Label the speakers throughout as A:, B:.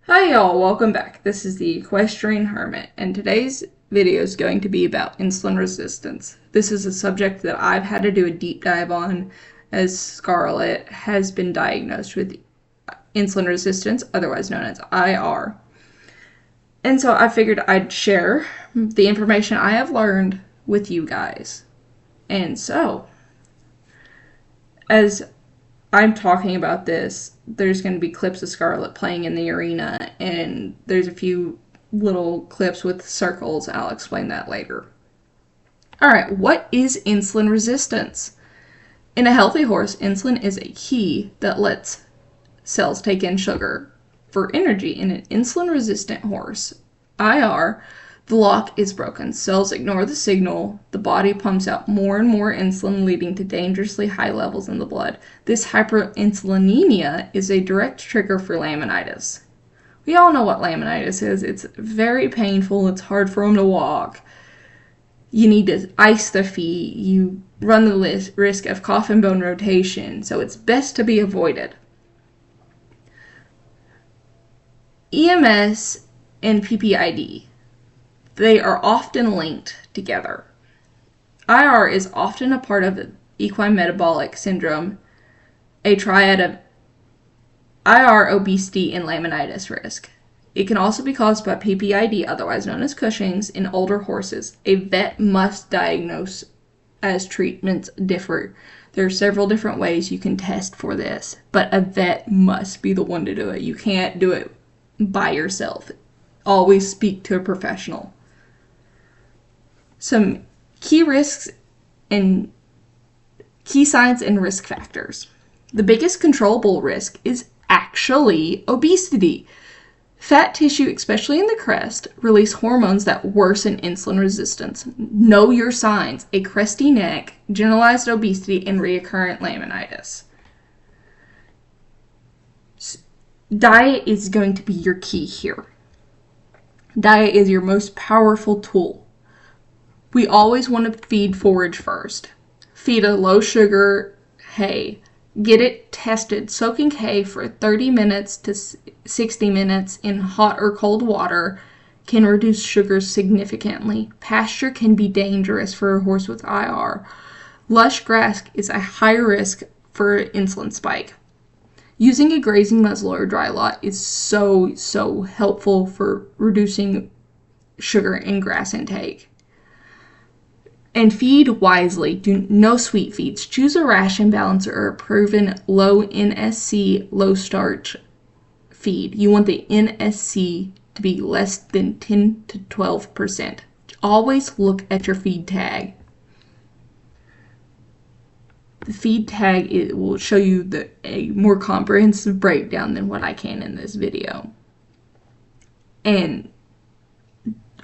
A: Hi y'all, welcome back. This is the Equestrian Hermit, and today's video is going to be about insulin resistance. This is a subject that I've had to do a deep dive on, as Scarlett has been diagnosed with insulin resistance, otherwise known as IR. And so I figured I'd share the information I have learned with you guys. And so, as I'm talking about this, there's going to be clips of Scarlett playing in the arena, and there's a few little clips with circles. I'll explain that later. Alright, what is insulin resistance? In a healthy horse, insulin is a key that lets cells take in sugar for energy. In an insulin-resistant horse, IR, the lock is broken. Cells ignore the signal. The body pumps out more and more insulin, leading to dangerously high levels in the blood. This hyperinsulinemia is a direct trigger for laminitis. We all know what laminitis is. It's very painful. It's hard for them to walk. You need to ice the feet. You run the risk of coffin bone rotation, so it's best to be avoided. EMS and PPID. They are often linked together. IR is often a part of equine metabolic syndrome, a triad of IR, obesity, and laminitis risk. It can also be caused by PPID, otherwise known as Cushing's, in older horses. A vet must diagnose as treatments differ. There are several different ways you can test for this, but a vet must be the one to do it. You can't do it by yourself. Always speak to a professional. Some key risks and key signs and risk factors. The biggest controllable risk is actually obesity. Fat tissue, especially in the crest, release hormones that worsen insulin resistance. Know your signs: a cresty neck, generalized obesity, and recurrent laminitis. Diet is going to be your key here. Diet is your most powerful tool. We always want to feed forage first. Feed a low sugar hay. Get it tested. Soaking hay for 30 minutes to 60 minutes in hot or cold water can reduce sugars significantly. Pasture can be dangerous for a horse with IR. Lush grass is a high risk for insulin spike. Using a grazing muzzle or dry lot is so helpful for reducing sugar and grass intake. And feed wisely. Do no sweet feeds. Choose a ration balancer or a proven low NSC, low starch feed. You want the NSC to be less than 10 to 12%. Always look at your feed tag. The feed tag, it will show you a more comprehensive breakdown than what I can in this video. And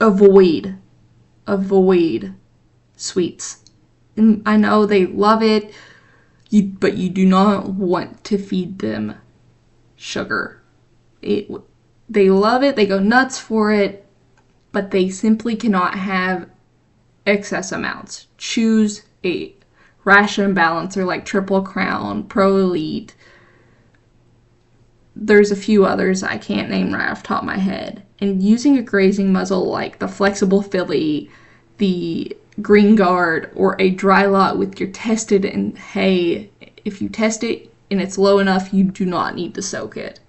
A: avoid sweets. And I know they love it, but you do not want to feed them sugar. They love it, they go nuts for it, but they simply cannot have excess amounts. Choose a ration balancer like Triple Crown, Pro Elite. There's a few others I can't name right off the top of my head. And using a grazing muzzle like the Flexible Filly, the Green Guard, or a dry lot with your tested and hay. If you test it and it's low enough, you do not need to soak it.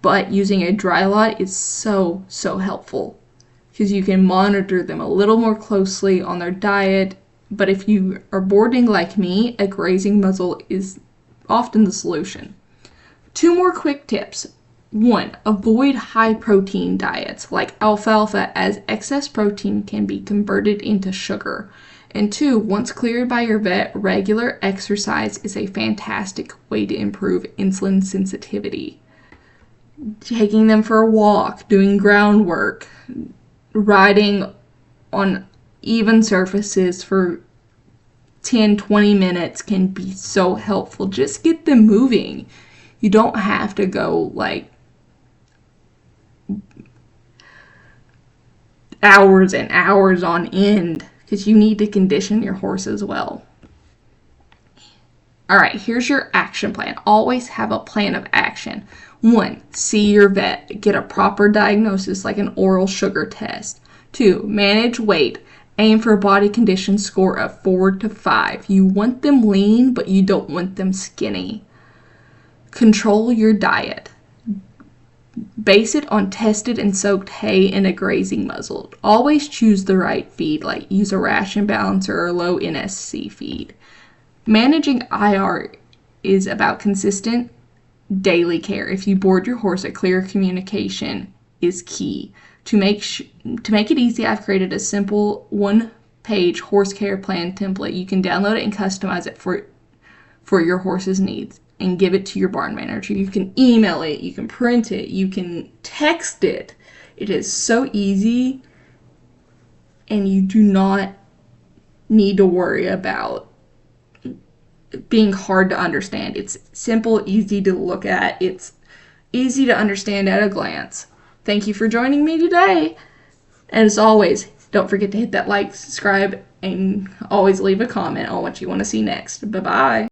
A: But using a dry lot is so helpful because you can monitor them a little more closely on their diet. But if you are boarding like me, a grazing muzzle is often the solution. 2 more quick tips. 1. Avoid high-protein diets like alfalfa, as excess protein can be converted into sugar. And 2, once cleared by your vet, regular exercise is a fantastic way to improve insulin sensitivity. Taking them for a walk, doing groundwork, riding on even surfaces for 10-20 minutes can be so helpful. Just get them moving. You don't have to go like hours and hours on end because you need to condition your horse as well. Alright, here's your action plan. Always have a plan of action. 1. See your vet. Get a proper diagnosis like an oral sugar test. 2. Manage weight. Aim for a body condition score of 4 to 5. You want them lean, but you don't want them skinny. Control your diet. Base it on tested and soaked hay and a grazing muzzle. Always choose the right feed, like use a ration balancer or low NSC feed. Managing IR is about consistent daily care. If you board your horse, a clear communication is key. To make it easy, I've created a simple one-page horse care plan template. You can download it and customize it for your horse's needs and give it to your barn manager. You can email it, you can print it, you can text it. It is so easy, and you do not need to worry about being hard to understand. It's simple, easy to look at. It's easy to understand at a glance. Thank you for joining me today. And as always, don't forget to hit that like, subscribe, and always leave a comment on what you want to see next. Bye-bye.